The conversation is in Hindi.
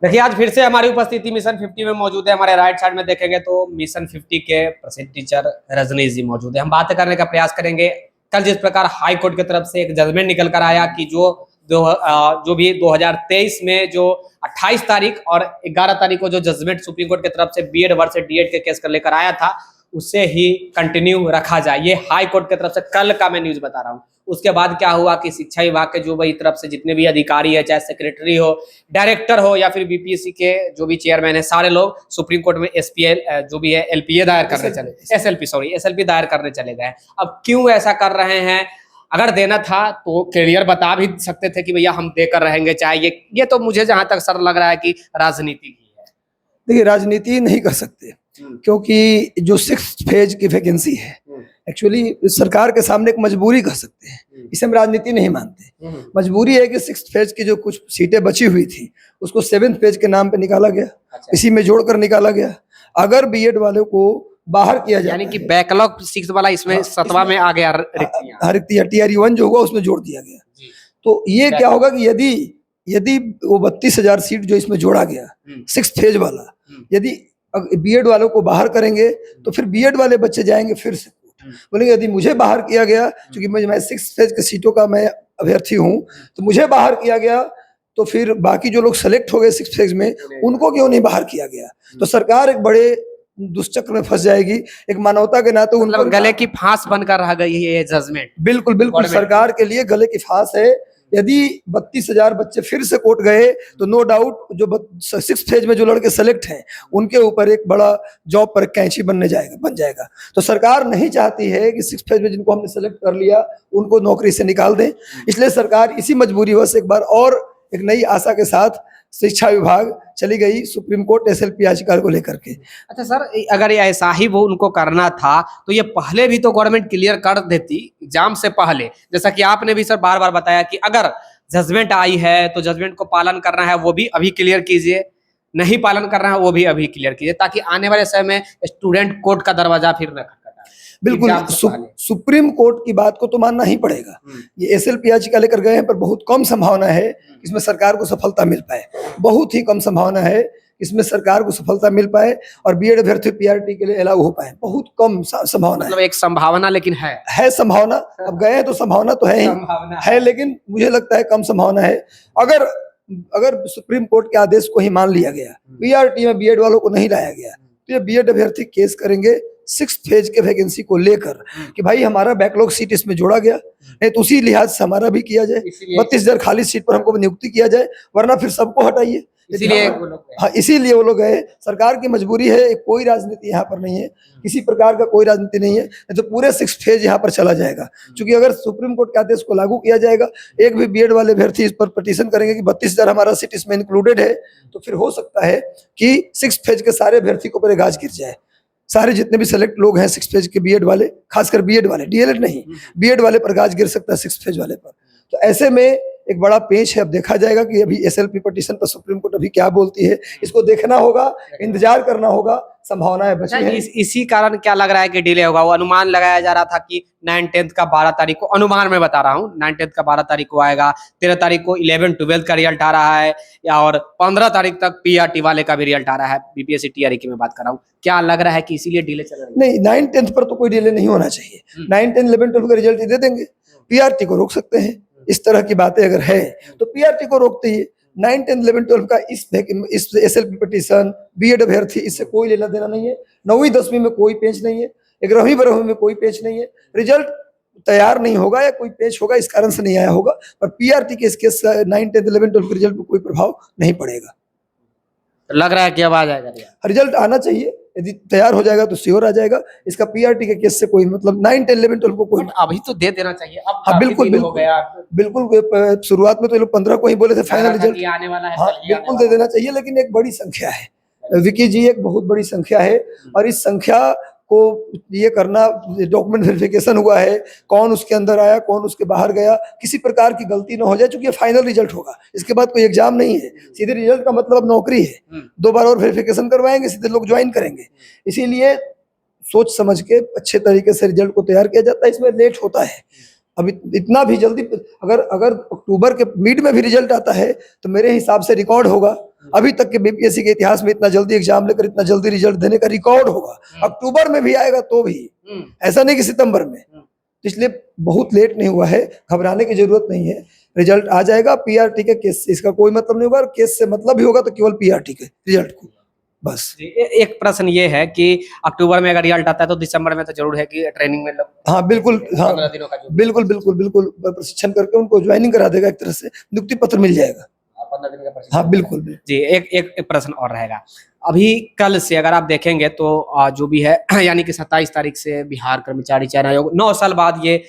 देखिए आज फिर से हमारी उपस्थिति मिशन 50 में मौजूद है। हमारे राइट साइड में देखेंगे तो मिशन 50 के प्रसिद्ध टीचर रजनीश जी मौजूद है। हम बात करने का प्रयास करेंगे कल जिस प्रकार हाई कोर्ट की तरफ से एक जजमेंट निकल कर आया कि जो भी 2023 में जो 28 तारीख और 11 तारीख को जो जजमेंट सुप्रीम कोर्ट की तरफ से बीएड वर्सेस डीएड के केस कर लेकर आया था उससे ही कंटिन्यू रखा जाए। ये हाई कोर्ट की तरफ से कल का मैं न्यूज बता रहा हूँ। उसके बाद क्या हुआ कि शिक्षा विभाग के जो भी तरफ से जितने भी अधिकारी है, चाहे सेक्रेटरी हो, डायरेक्टर हो या फिर बीपीएससी के जो भी चेयरमैन है, सारे लोग सुप्रीम कोर्ट में एसपीएल जो भी है एलपीए दायर करने चले, एसएलपी दायर करने चले गए। अब क्यों ऐसा कर रहे हैं? अगर देना था तो क्लियर बता भी सकते थे कि भैया हम देकर रहेंगे, चाहे ये तो मुझे जहां तक सर लग रहा है कि राजनीति की है। देखिए राजनीति नहीं कर सकते क्योंकि जो 6th फेज की वैकेंसी है एक्चुअली सरकार के सामने एक मजबूरी कह सकते हैं, इसे हम राजनीति नहीं मानते। मजबूरी है कि 6th फेज की जो कुछ सीटें बची हुई थी उसको 7th फेज के नाम पे निकाला गया। अच्छा। इसी में जोड़कर निकाला गया। अगर बीएड वालों को बाहर किया जाए, यानी कि बैकलॉग 6 वाला इसमें 7वां में आ गया, रिक्तियां TRE1 जो होगा उसमें जोड़ दिया गया। तो ये क्या होगा कि यदि वो 32,000 सीट जो इसमें जोड़ा गया 6th फेज वाला, यदि बीएड वालों को बाहर करेंगे तो फिर बीएड वाले बच्चे जाएंगे फिर से बोलेंगे यदि मुझे बाहर किया गया, क्योंकि मैं 6th फेज के सीटों का मैं अभ्यर्थी हूँ, तो मुझे बाहर किया गया तो फिर बाकी जो लोग सेलेक्ट हो गए 6th फेज में उनको क्यों नहीं बाहर किया गया? तो सरकार एक बड़े दुष्चक्र में फंस जाएगी। एक मानवता के नाते उनको गले की फांस बनकर रह गई है ये जजमेंट। बिल्कुल बिल्कुल सरकार के लिए गले की फांस है। यदि 32,000 बच्चे फिर से कोर्ट गए तो नो डाउट जो 6th फेज में जो लड़के सेलेक्ट हैं उनके ऊपर एक बड़ा जॉब पर कैंची बन जाएगा। तो सरकार नहीं चाहती है कि 6th फेज में जिनको हमने सेलेक्ट कर लिया उनको नौकरी से निकाल दें। इसलिए सरकार इसी मजबूरीवश एक बार और एक नई आशा के साथ शिक्षा विभाग चली गई सुप्रीम कोर्ट एसएलपी याचिका को लेकर के। अच्छा सर, अगर ऐसा ही वो उनको करना था तो ये पहले भी तो गवर्नमेंट क्लियर कर देती एग्जाम से पहले। जैसा कि आपने भी सर बार बार बताया कि अगर जजमेंट आई है तो जजमेंट को पालन करना है वो भी अभी क्लियर कीजिए, नहीं पालन करना है वो भी अभी क्लियर कीजिए, ताकि आने वाले समय में स्टूडेंट कोर्ट का दरवाजा फिर न खटखटाए। बिल्कुल सुप्रीम कोर्ट की बात को तो मानना ही पड़ेगा। ये एसएलपी याचिका लेकर गए हैं पर बहुत कम संभावना है इसमें सरकार को सफलता मिल पाए। बहुत ही कम संभावना है इसमें सरकार को सफलता मिल पाए और बीएड अभ्यर्थी पीआरटी के लिए अलाउ हो पाए। बहुत कम संभावना मतलब एक संभावना, लेकिन है संभावना। अब गए हैं तो संभावना तो है ही है, लेकिन मुझे लगता है कम संभावना है। अगर सुप्रीम कोर्ट के आदेश को ही मान लिया गया, पीआरटी में बीएड वालों को नहीं लाया गया, तो ये बीएड अभ्यर्थी केस करेंगे 6th फेज के वैकेंसी को लेकर कि भाई हमारा बैकलॉग सीट इसमें जोड़ा गया, नहीं तो उसी लिहाज से हमारा भी किया जाए, 32,000 खाली सीट पर हमको नियुक्ति किया जाए, वरना फिर सबको हटाइए। इसीलिए वो लोग गए। सरकार की मजबूरी है, कोई राजनीति यहाँ पर नहीं है, किसी प्रकार का कोई राजनीति नहीं है, तो पूरे 6th फेज यहाँ पर चला जाएगा। क्योंकि अगर सुप्रीम कोर्ट के आदेश को लागू किया जाएगा, एक भी बीएड वाले अभ्यर्थी इस पर पिटीशन करेंगे कि 32,000 हमारा सीट इसमें इंक्लूडेड है, तो फिर हो सकता है कि 6th फेज के सारे अभ्यर्थी को पर गाज गिर जाए। सारे जितने भी सेलेक्ट लोग हैं 6th फेज के बीएड वाले, खासकर बीएड वाले, डीएलएड नहीं, बीएड वाले पर गाज गिर सकता है 6th फेज वाले पर। तो ऐसे में एक बड़ा पेच है। अब देखा जाएगा कि अभी एसएलपी पिटीशन पर सुप्रीम कोर्ट अभी क्या बोलती है, इसको देखना होगा, इंतजार करना होगा। संभावनाएं बची हैं। इसी कारण क्या लग रहा है कि डिले होगा? वो अनुमान लगाया जा रहा था कि 9-10 का 12 तारीख को, अनुमान में बता रहा हूँ, 9-10 का 12 तारीख को आएगा, 13 तारीख को 11-12 का रिजल्ट आ रहा है, या और 15 तारीख तक पीआरटी वाले का भी रिजल्ट आ रहा है। बीपीएससी टीआरई की मैं बात कर रहा हूँ। क्या लग रहा है कि इसीलिए डिले चल रहा है? नहीं, 9-10 पर तो कोई डिले नहीं होना चाहिए। 9-10 11-12 का रिजल्ट दे देंगे, पीआरटी को रोक सकते हैं। इस तरह की बातें अगर है तो पीआरटी को रोकते ही 9-10 11-12 का इस एसएलपी पिटीशन, बीएड अभ्यर्थी, इससे कोई लेना देना नहीं है। 9वीं 10वीं में कोई पेच नहीं है, 11वीं 12वीं में कोई पेच नहीं है। रिजल्ट तैयार नहीं होगा या कोई पेच होगा इस कारण से नहीं आया होगा, पर पीआरटी के इसके 9-10 11-12 के रिजल्ट पर कोई प्रभाव नहीं पड़ेगा। लग रहा है कि अब आ जाएगा रिजल्ट आना चाहिए, यदि तैयार हो जाएगा तो श्योर आ जाएगा। इसका पीआरटी के केस से कोई मतलब 9-10 11-12 को कोई अभी तो दे देना चाहिए। अब हाँ बिल्कुल बिल्कुल शुरुआत में तो ये लोग 15 को ही बोले थे फाइनल रिजल्ट आने वाला है। हाँ बिल्कुल दे देना चाहिए, लेकिन एक बड़ी संख्या है विकी जी, एक बहुत बड़ी संख्या है और इस संख्या को ये करना, डॉक्यूमेंट वेरिफिकेशन हुआ है, कौन उसके अंदर आया कौन उसके बाहर गया, किसी प्रकार की गलती ना हो जाए, क्योंकि ये फाइनल रिजल्ट होगा, इसके बाद कोई एग्जाम नहीं है। सीधे रिजल्ट का मतलब नौकरी है, 2 बार और वेरिफिकेशन करवाएंगे, सीधे लोग ज्वाइन करेंगे। इसीलिए सोच समझ के अच्छे तरीके से रिजल्ट को तैयार किया जाता है। इसमें लेट होता है, अभी इतना भी जल्दी, अगर अक्टूबर के मिड में भी रिजल्ट आता है तो मेरे हिसाब से रिकॉर्ड होगा अभी तक के बीपीएससी के इतिहास में इतना जल्दी एग्जाम लेकर इतना जल्दी रिजल्ट देने का रिकॉर्ड होगा। अक्टूबर में भी आएगा तो भी, ऐसा नहीं कि सितंबर में। तो इसलिए बहुत लेट नहीं हुआ है, घबराने की जरूरत नहीं है। रिजल्ट आ जाएगा। पीआरटी के केस से इसका कोई मतलब नहीं होगा, और केस से मतलब ही होगा तो केवल पीआरटी के रिजल्ट को बस। एक प्रश्न ये है कि अक्टूबर में अगर रिजल्ट आता है तो दिसंबर में तो जरूर है कि ट्रेनिंग में हाँ बिल्कुल, हाँ 15 दिनों का जो बिल्कुल बिल्कुल बिल्कुल प्रशिक्षण करके उनको ज्वाइनिंग करा देगा, एक तरह से नियुक्ति पत्र मिल जाएगा। 15 दिन का प्रशिक्षण। हाँ बिल्कुल बिल्कुल। जी, एक प्रश्न और रहेगा। अभी कल से अगर आप देखेंगे तो जो भी है यानी कि 27 तारीख से बिहार कर्मचारी चयन आयोग 9 साल बाद ये